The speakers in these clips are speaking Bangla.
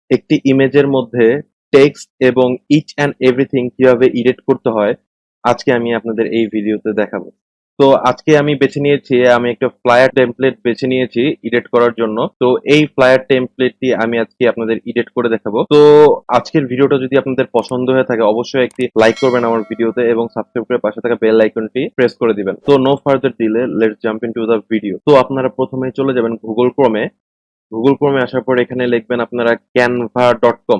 একটি ইমেজের মধ্যে টেক্সট এবং ইচ অ্যান্ড এভরিথিং কিভাবে এডিট করতে হয় আজকে আমি আপনাদের এই ভিডিওতে দেখাবো। তো আজকে আমি বেছে নিয়েছি, আমি একটা ফ্লায়ার টেমপ্লেট বেছে নিয়েছি এডিট করার জন্য। তো এই ফ্লায়ার টেমপ্লেটটি আমি আজকে আপনাদের এডিট করে দেখাবো। তো আজকের ভিডিওটা যদি আপনাদের পছন্দ হয়ে থাকে অবশ্যই একটি লাইক করবেন আমার ভিডিওতে এবং সাবস্ক্রাইব করে পাশে থাকা বেল আইকনটি প্রেস করে দিবেন। তো no further delay, let's jump into the video. তো আপনারা প্রথমে চলে যাবেন গুগল ক্রোমে আসার পর এখানে লিখবেন আপনারা canva.com।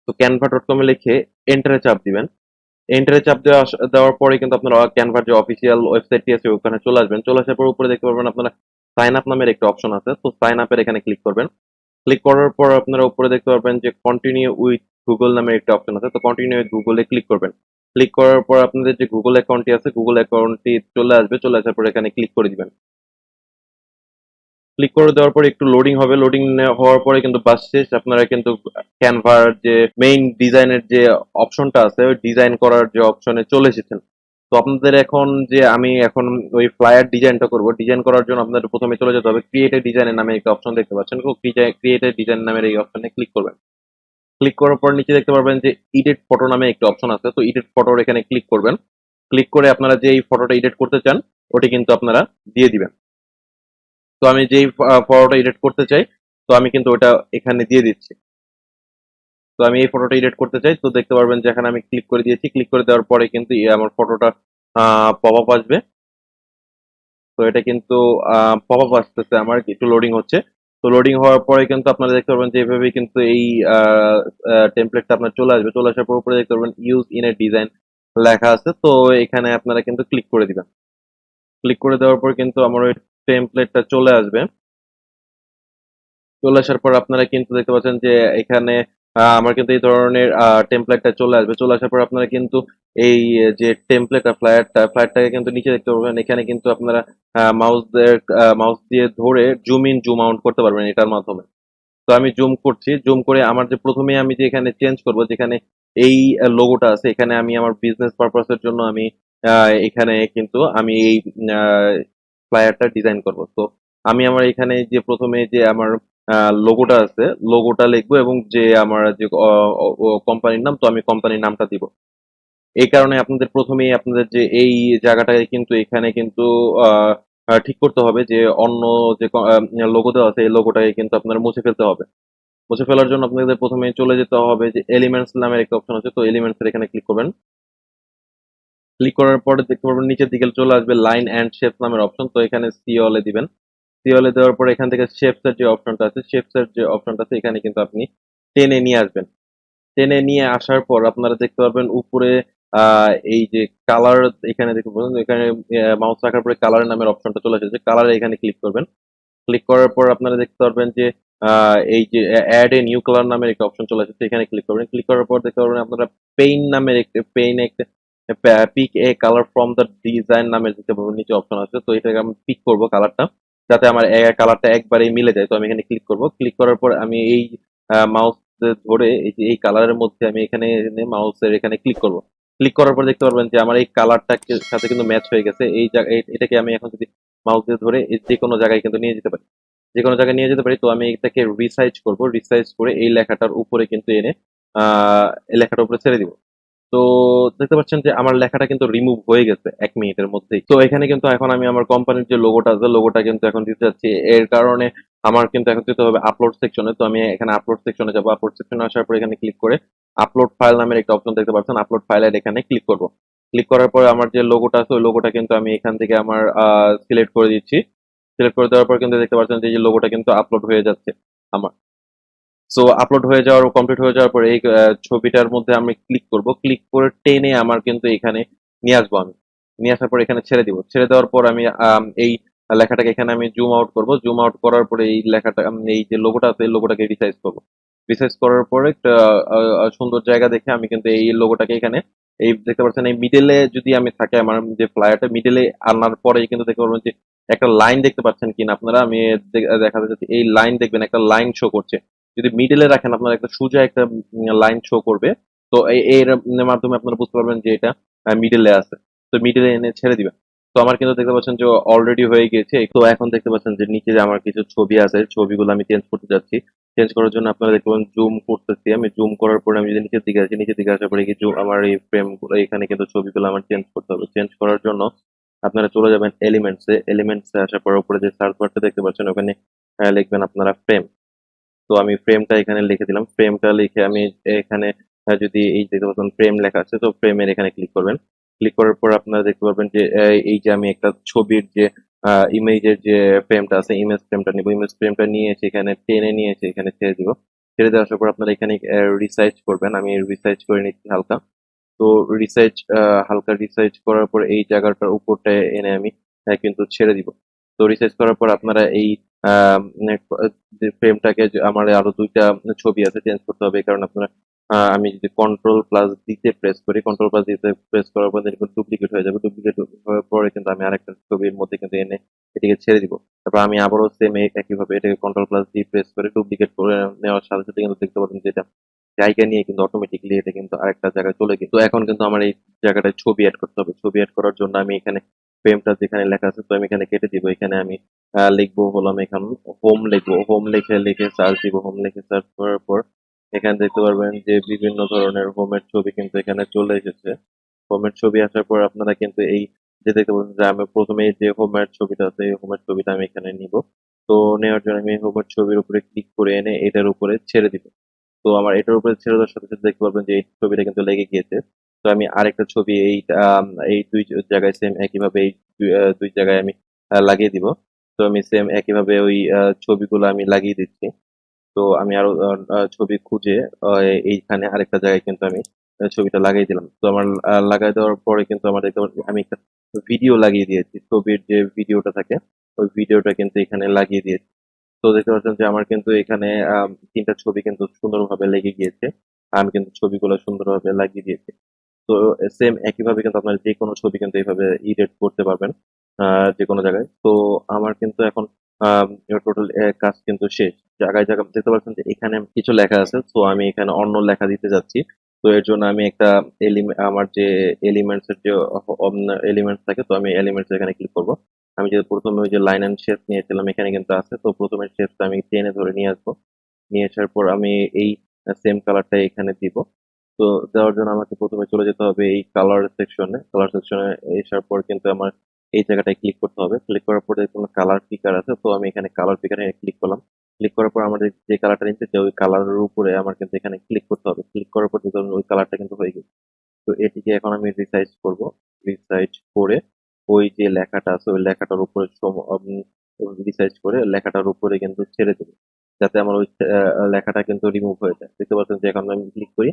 তো canva.com এ লিখে এন্টারে চাপ দিবেন। এন্টারে চাপ দেওয়ার পরে কিন্তু আপনারা ক্যানভার যে অফিসিয়াল ওয়েবসাইটটি আছে ওখানে চলে আসবেন। চলে আসার পর উপরে দেখতে পারবেন আপনারা সাইন আপ নামের একটা অপশন আছে। তো সাইন আপের এখানে ক্লিক করবেন। ক্লিক করার পর আপনারা উপরে দেখতে পারবেন যে কন্টিনিউ উইথ গুগল নামের একটা অপশন আছে। তো কন্টিনিউ উইথ গুগলে ক্লিক করবেন। ক্লিক করার পর আপনাদের যে গুগল অ্যাকাউন্টটি আছে গুগল অ্যাকাউন্টটি চলে আসবে। চলে আসার পর এখানে ক্লিক করে দিবেন। ক্লিক করে দেওয়ার পরে একটু লোডিং হবে। লোডিং হওয়ার পরে কিন্তু বাস শেষ। আপনারা কিন্তু ক্যানভার যে মেইন ডিজাইনের যে অপশনটা আছে ওই ডিজাইন করার যে অপশনে চলে এসেছেন। তো আপনাদের এখন যে আমি এখন ওই ফ্লায়ার ডিজাইনটা করব, ডিজাইন করার জন্য আপনাদের প্রথমে চলে যেতে হবে ক্রিয়েট এ ডিজাইনের নামে একটা অপশন দেখতে পাচ্ছেন। ক্রিয়েট এ ডিজাইন নামের এই অপশনে ক্লিক করবেন। ক্লিক করার পর নিচে দেখতে পারবেন যে এডিট ফটো নামে একটা অপশন আছে। তো এডিট ফটোর এখানে ক্লিক করবেন। ক্লিক করে আপনারা যে এই ফটোটা এডিট করতে চান ওটি কিন্তু আপনারা দিয়ে দিবেন। তো আমি যেই ফটোটা এডিট করতে চাই তো আমি কিন্তু ওটা এখানে দিয়ে দিচ্ছি। তো আমি এই ফটোটা এডিট করতে চাই, তো দেখতে পারবেন যে এখানে আমি ক্লিক করে দিয়েছি। ক্লিক করে দেওয়ার পরে কিন্তু আমার ফটোটা পপ আপ আসবে। তো এটা কিন্তু পপ আপ আসতেছে, আমার একটু লোডিং হচ্ছে। তো লোডিং হওয়ার পরে কিন্তু আপনারা দেখতে পারবেন যে এইভাবে কিন্তু এই টেমপ্লেটটা আপনার চলে আসবে। চলে আসার পর উপরে দেখতে পারবেন ইউজ ইন এ ডিজাইন লেখা আছে। তো এখানে আপনারা কিন্তু ক্লিক করে দিবেন। ক্লিক করে দেওয়ার পর কিন্তু আমার ওই টেমপ্লেটটা চলে আসবে। চলে আসার পর আপনারা কিন্তু দেখতে পাচ্ছেন যে এখানে আমার কিন্তু এই ধরনের টেমপ্লেটটা চলে আসবে। চলে আসার পর আপনারা কিন্তু এই যে টেমপ্লেট ফ্ল্যাটটাকে কিন্তু নিচে দেখতে পারবেন। এখানে কিন্তু আপনারা মাউস দিয়ে ধরে জুম ইন জুম আউট করতে পারবেন এটার মাধ্যমে। তো আমি জুম করছি। জুম করে আমার যে প্রথমে আমি যে এখানে চেঞ্জ করব, যেখানে এই লোগোটা আছে এখানে আমি আমার বিজনেস পারপাসের জন্য আমি এখানে কিন্তু আমি এই ফ্লায়ারটা ডিজাইন করব। তো আমি আমার এখানে যে প্রথমে যে আমার লোগোটা আছে লোগোটা লিখবো এবং যে আমার যে কোম্পানির নাম, তো আমি কোম্পানির নামটা দিব। এই কারণে আপনাদের প্রথমেই আপনাদের যে এই জায়গাটায় কিন্তু এখানে কিন্তু আহ, ঠিক করতে হবে যে অন্য যে লোগো দেওয়া আছে এই লোগোটাকে কিন্তু আপনার মুছে ফেলতে হবে। মুছে ফেলার জন্য আপনাদের প্রথমে চলে যেতে হবে যে এলিমেন্টস নামের একটা অপশন আছে। তো এলিমেন্টস এর এখানে ক্লিক করবেন। ক্লিক করার পরে দেখতে পারবেন নিচের দিকে চলে আসবে লাইন অ্যান্ড শেপ নামের অপশন। তো এখানে সিওলে দিবেন। সিওলে দেওয়ার পরে এখান থেকে শেপস এর যে অপশনটা আছে শেপস এর যে অপশনটা আছে এখানে কিন্তু আপনি টেনে নিয়ে আসবেন। টেনে নিয়ে আসার পর আপনারা দেখতে পারবেন উপরে এই যে কালার, এখানে দেখতে পাবেন এখানে মাউস রাখার পরে কালার নামের অপশনটা চলে এসেছে। কালারে এখানে ক্লিক করবেন। ক্লিক করার পর আপনারা দেখতে পারবেন যে এই যে অ্যাড এ নিউ কালার নামের একটা অপশন চলে এসেছে। এখানে ক্লিক করবেন। ক্লিক করার পর দেখতে পারবেন আপনারা পেইন নামের একটা pick a colour from the design নামের দেখতে পারবেন নিচে অপশন আছে। তো এটাকে আমি পিক করব কালারটা, যাতে আমার কালারটা একবারেই মিলে যায়। তো আমি এখানে ক্লিক করব। ক্লিক করার পর আমি এই মাউস ধরে এই যে এই কালারের মধ্যে আমি এখানে মাউসের এখানে ক্লিক করব। ক্লিক করার পর দেখতে পারবেন যে আমার এই কালারটা সাথে কিন্তু ম্যাচ হয়ে গেছে। এই এটাকে আমি এখন যদি মাউস দিয়ে ধরে যে কোনো জায়গায় কিন্তু নিয়ে যেতে পারি। যে কোনো জায়গায় নিয়ে যেতে পারি। তো আমি এটাকে রিসাইজ করব। রিসাইজ করে এই লেখাটার উপরে কিন্তু এনে এই লেখাটার উপরে ছেড়ে দিব। তো দেখতে পাচ্ছেন যে আমার লেখাটা কিন্তু রিমুভ হয়ে গেছে ১ মিনিটের মধ্যেই। তো এখানে কিন্তু এখন আমি আমার কোম্পানির যে লোগোটা আছে লোগোটা কিন্তু এখন দিতে যাচ্ছি। এর কারণে আমার কিন্তু এখন যেতে হবে আপলোড সেকশনে। তো আমি এখানে আপলোড সেকশনে যাব। আপলোড সেকশনে আসার পর এখানে ক্লিক করে আপলোড ফাইল নামের একটা অপশন দেখতে পাচ্ছেন। আপলোড ফাইলের এখানে ক্লিক করব। ক্লিক করার পরে আমার যে লোগোটা আছে ওই লোগোটা কিন্তু আমি এখান থেকে আমার সিলেক্ট করে দিচ্ছি। সিলেক্ট করে দেওয়ার পর কিন্তু দেখতে পাচ্ছেন যে এই যে লোগোটা কিন্তু আপলোড হয়ে যাচ্ছে আমার। সো আপলোড হয়ে যাওয়ার কমপ্লিট হয়ে যাওয়ার পরে এই ছবিটার মধ্যে আমি ক্লিক করব। ক্লিক করে টেনে আমার কিন্তু এখানে নিয়ে আসবো আমি। নিয়ে আসার পর এখানে ছেড়ে দিব। ছেড়ে দেওয়ার পর আমি এই লেখাটাকে এখানে আমি জুম আউট করব। জুম আউট করার পরে এই লেখাটা এই যে লোগোটা আছে এই লোগোটাকে রিসাইজ করব। রিসাইজ করার পরে একটা সুন্দর জায়গা দেখে আমি কিন্তু এই লোগোটাকে এখানে এই দেখতে পাচ্ছেন এই মিডলে যদি আমি থাকে আমার যে ফ্লায়ারটা মিডলে আনার পরে কিন্তু দেখতে পারবেন যে একটা লাইন দেখতে পাচ্ছেন কিনা আপনারা। আমি দেখা যাচ্ছে এই লাইন দেখবেন একটা লাইন শো করছে। যদি মিডলে রাখেন আপনার একটা সোজা একটা লাইন শো করবে। তো এর মাধ্যমে আপনারা বুঝতে পারবেন যে এটা মিডলে আছে। তো মিডলে এনে ছেড়ে দিবেন। তো আমার কিন্তু দেখতে পাচ্ছেন যে অলরেডি হয়ে গিয়েছে। তো এখন দেখতে পাচ্ছেন যে নিচে যে আমার কিছু ছবি আছে ছবিগুলো আমি চেঞ্জ করতে যাচ্ছি। চেঞ্জ করার জন্য আপনারা দেখতে পাবেন জুম করতেছি। আমি জুম করার পরে আমি যদি নিচের দিকে আসি, নিচের দিকে আসার পরে কি আমার এই ফ্রেমগুলো এখানে কিন্তু ছবিগুলো আমার চেঞ্জ করতে হবে। চেঞ্জ করার জন্য আপনারা চলে যাবেন এলিমেন্টস এ। এলিমেন্টস এ আসার পর উপরে যে সার্চ বারটা দেখতে পাচ্ছেন ওখানে লিখবেন আপনারা ফ্রেম। তো আমি ফ্রেমটা এখানে লিখে দিলাম। ফ্রেমটা লিখে আমি এখানে যদি এই দেখতে পাচ্ছেন ফ্রেম লেখা আছে, তো ফ্রেমের এখানে ক্লিক করবেন। ক্লিক করার পর আপনারা দেখতে পারবেন যে এই যে আমি একটা ছবির যে ইমেজের যে ফ্রেমটা আছে, ইমেজ ফ্রেমটা নিব। ইমেজ ফ্রেমটা নিয়ে এসে এখানে টেনে নিয়ে এসে এখানে ছেড়ে দিব। ছেড়ে দেওয়ার আসার পর আপনারা এখানে রিসাইজ করবেন। আমি রিসাইজ করে নিচ্ছি হালকা। তো রিসার্চ হালকা রিসার্চ করার পর এই জায়গাটার উপরটায় এনে আমি কিন্তু ছেড়ে দিব। তো রিসার্চ করার পর আপনারা এই আহ, যে ফ্রেমটাকে আমার আরো দুইটা ছবি আছে চেঞ্জ করতে হবে, এই কারণে আপনারা আমি যদি কন্ট্রোল প্লাস দিতে প্রেস করি, কন্ট্রোল প্লাস দিতে প্রেস করার পর দেখুন ডুপ্লিকেট হয়ে যাবে। ডুপ্লিকেট হওয়ার পরে কিন্তু আমি আরেকটা ছবির মধ্যে কিন্তু এনে এটিকে ছেড়ে দিব। তারপর আমি আবারও সেম একইভাবে এটাকে কন্ট্রোল প্লাস দিয়ে প্রেস করে ডুপ্লিকেট করে নেওয়ার সাথে সাথে কিন্তু দেখতে পাবেন যে এটা জায়গা নিয়ে কিন্তু অটোমেটিকলি এটা কিন্তু আরেকটা জায়গায় চলে গেছে। তো এখন কিন্তু আমার এই জায়গাটায় ছবি এড করতে হবে। ছবি এড করার জন্য আমি এখানে ফ্রেমটা যেখানে লেখা আছে, তো আমি এখানে কেটে দিব। এখানে আমি লিখবো হলাম এখন হোম লিখবো। হোম লিখে লিখে সার্চ দিব। হোম লিখে সার্চ করার পর এখানে দেখতে পারবেন যে বিভিন্ন ধরনের হোমের ছবি কিন্তু এখানে চলে এসেছে। হোমের ছবি আসার পর আপনারা কিন্তু এই যে দেখতে পাচ্ছেন যে আমি প্রথমে যে হোমের ছবিটা আছে, এই হোমের ছবিটা আমি এখানে নিব। তো নেওয়ার জন্য আমি হোমের ছবির উপরে ক্লিক করে এনে এটার উপরে ছেড়ে দিব। তো আমার এটার উপরে ছেড়ে দেওয়ার সাথে সাথে দেখতে পারবেন যে এই ছবিটা কিন্তু লেগে গিয়েছে। তো আমি আরেকটা ছবি এই দুই জায়গায় সেম একইভাবে এই দুই জায়গায় আমি লাগিয়ে দিব। তো আমি সেম একইভাবে ওই ছবিগুলো আমি লাগিয়ে দিচ্ছি। তো আমি আরো ছবি খুঁজে এইখানে আরেকটা জায়গায় কিন্তু আমি ছবিটা লাগিয়ে দিলাম। তো আমার লাগাই দেওয়ার পরে কিন্তু আমার দেখতে পাচ্ছি আমি একটা ভিডিও লাগিয়ে দিয়েছি। ছবির যে ভিডিওটা থাকে ওই ভিডিওটা কিন্তু এখানে লাগিয়ে দিয়েছি। তো দেখতে পাচ্ছেন যে আমার কিন্তু এখানে ৩ টা ছবি কিন্তু সুন্দরভাবে লেগে গিয়েছে। আমি কিন্তু ছবিগুলো সুন্দরভাবে লাগিয়ে দিয়েছি। তো সেম একইভাবে কিন্তু আপনার যেকোনো ছবি কিন্তু এইভাবে এডিট করতে পারবেন যেকোনো জায়গায়। তো আমার কিন্তু এখন টোটাল কাজ কিন্তু শেষ। জায়গায় জায়গায় দেখতে পাচ্ছেন যে এখানে কিছু লেখা আছে। তো আমি এখানে অন্য লেখা দিতে যাচ্ছি। তো এর জন্য আমি একটা আমার যে এলিমেন্টস এর যে এলিমেন্টস থাকে, তো আমি এলিমেন্টস এখানে ক্লিক করব। আমি যে প্রথমে ওই যে লাইন এন্ড শেপ নিয়েছিলাম এখানে কিন্তু আছে। তো প্রথমে শেপটা আমি টেনে ধরে নিয়ে আসবো। নিয়ে আসার পর আমি এই সেম কালারটা এখানে দিব। তো দেওয়ার জন্য আমাকে প্রথমে চলে যেতে হবে এই কালার সেকশনে। কালার সেকশনে আসার পর কিন্তু আমার এই জায়গাটায় ক্লিক করতে হবে। ক্লিক করার পরে কোনো কালার পিকার আছে, তো আমি এখানে কালার পিকারে ক্লিক করলাম। ক্লিক করার পর আমাদের যে কালারটা নিতে চাই ওই কালারের উপরে আমার কিন্তু এখানে ক্লিক করতে হবে। ক্লিক করার পর দেখুন ওই কালারটা কিন্তু হয়ে গেছে। তো এটিকে এখন আমি রিসাইজ করব। রিসাইজ করে ওই যে লেখাটা আছে ওই লেখাটার উপরে রিসাইজ করে লেখাটার উপরে কিন্তু ছেড়ে দেবো, যাতে আমার ওই লেখাটা কিন্তু রিমুভ হয়ে যায়। দেখতে পাচ্ছেন যে এখন আমি ক্লিক করি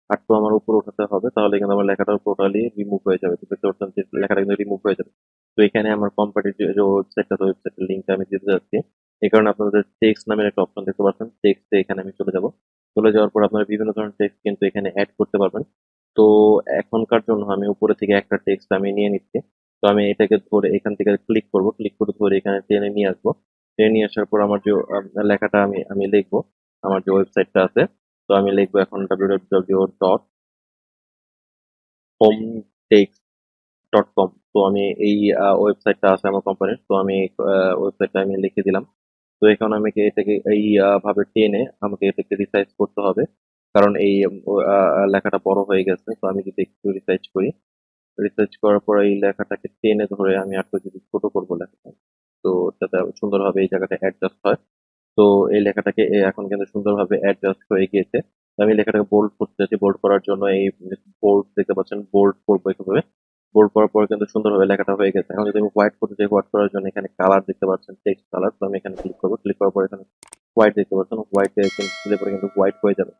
আর তো আমার উপর উঠাতে হবে, তাহলে কিন্তু আমার লেখাটা টোটালি রিমুভ হয়ে যাবে। তো দেখতে পাচ্ছেন যে লেখাটা কিন্তু রিমুভ হয়ে যাবে। তো এখানে আমার কোম্পানির যে ওয়েবসাইটটা, ওয়েবসাইটের লিঙ্কটা আমি দিতে যাচ্ছি। এই কারণে আপনাদের টেক্সট নামের একটা অপশন দেখতে পাচ্ছেন। টেক্সটে এখানে আমি চলে যাব। চলে যাওয়ার পর আপনারা বিভিন্ন ধরনের টেক্সট কিন্তু এখানে অ্যাড করতে পারবেন। তো এখনকার জন্য আমি উপরে থেকে একটা টেক্সট আমি নিয়ে নিচ্ছি। তো আমি এটাকে ধরে এখান থেকে ক্লিক করব। ক্লিক করে ধরে এখানে টেনে নিয়ে আসবো। টেনে নিয়ে আসার পর আমার যে লেখাটা আমি আমি লিখবো, আমার যে ওয়েবসাইটটা আছে, তো আমি লিখবো এখন www.hometext.com। তো আমি এই ওয়েবসাইটটা আছে আমার কোম্পানির। তো আমি ওয়েবসাইটটা আমি লিখে দিলাম। তো এখন আমাকে এটাকে এই ভাবে টেনে আমাকে এটাকে রিসাইজ করতে হবে, কারণ এই লেখাটা বড় হয়ে গেছে। তো আমি যদি একটু রিসাইজ করি, রিসার্চ করার পর এই লেখাটাকে টেনে ধরে আমি একটু যদি ছোট করবো লেখাটা, তো যাতে সুন্দরভাবে এই জায়গাটা অ্যাডজাস্ট হয়। তো এই লেখাটাকে এখন কিন্তু সুন্দরভাবে অ্যাডজাস্ট হয়ে গিয়েছে। তো আমি লেখাটাকে বোল্ড করতে চাচ্ছি। বোল্ড করার জন্য এই বোল্ড দেখতে পাচ্ছেন, বোল্ড করবো এভাবে। বোল্ড করার পর কিন্তু সুন্দরভাবে লেখাটা হয়ে গেছে। এখন যদি আমি হোয়াইট করতে চাই, হোয়াইট করার জন্য এখানে কালার দেখতে পাচ্ছেন, টেক্সট কালার। তো আমি এখানে ক্লিক করবো। ক্লিক করার পর এখানে হোয়াইট দেখতে পাচ্ছেন, হোয়াইট দিলে পরে কিন্তু হোয়াইট হয়ে যাবে।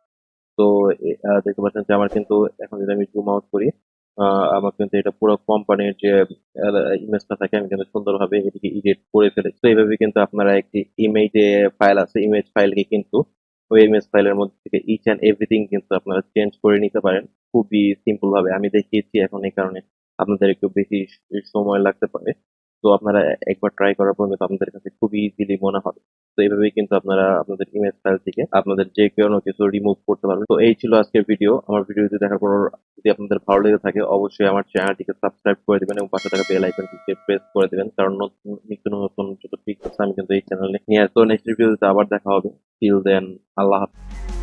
তো দেখতে পাচ্ছেন যে আমার কিন্তু এখন যদি আমি জুম আউট করি, আমার কিন্তু এটা পুরো কোম্পানির যে ইমেজটা থাকে আমি কিন্তু সুন্দরভাবে এটিকে এডিট করে ফেলেছি। তো এইভাবে কিন্তু আপনারা একটি ইমেজে ফাইল আছে, ইমেজ ফাইলকে কিন্তু ওই ইমেজ ফাইলের মধ্যে থেকে ইচ অ্যান্ড এভরিথিং কিন্তু আপনারা চেঞ্জ করে নিতে পারেন খুবই সিম্পল ভাবে। আমি দেখিয়েছি এখন, এই কারণে আপনাদের একটু বেশি সময় লাগতে পারে। তো আপনারা একবার ট্রাই করার পর কিন্তু আপনাদের কাছে খুবই ইজিলি মনে হবে। তো এইভাবেই কিন্তু আপনারা আপনাদের ইমেজ ফাইল থেকে আপনাদের যে কোনো কিছু রিমুভ করতে পারবেন। তো এই ছিল আজকের ভিডিও। আমার ভিডিওটি দেখার পর যদি আপনাদের ভালো লেগে থাকে অবশ্যই আমার চ্যানেলটিকে সাবস্ক্রাইব করে দিবেন এবং পাশে থাকা বেল আইকনটিকে প্রেস করে দিবেন। কারণ নিত্য নতুন যত ট্রিক্স আছে আমি কিন্তু এই চ্যানেলে নিয়ে আসবো। নেক্সট ভিডিওতে আবার দেখা হবে। টিল দেন আল্লাহ হাফেজ।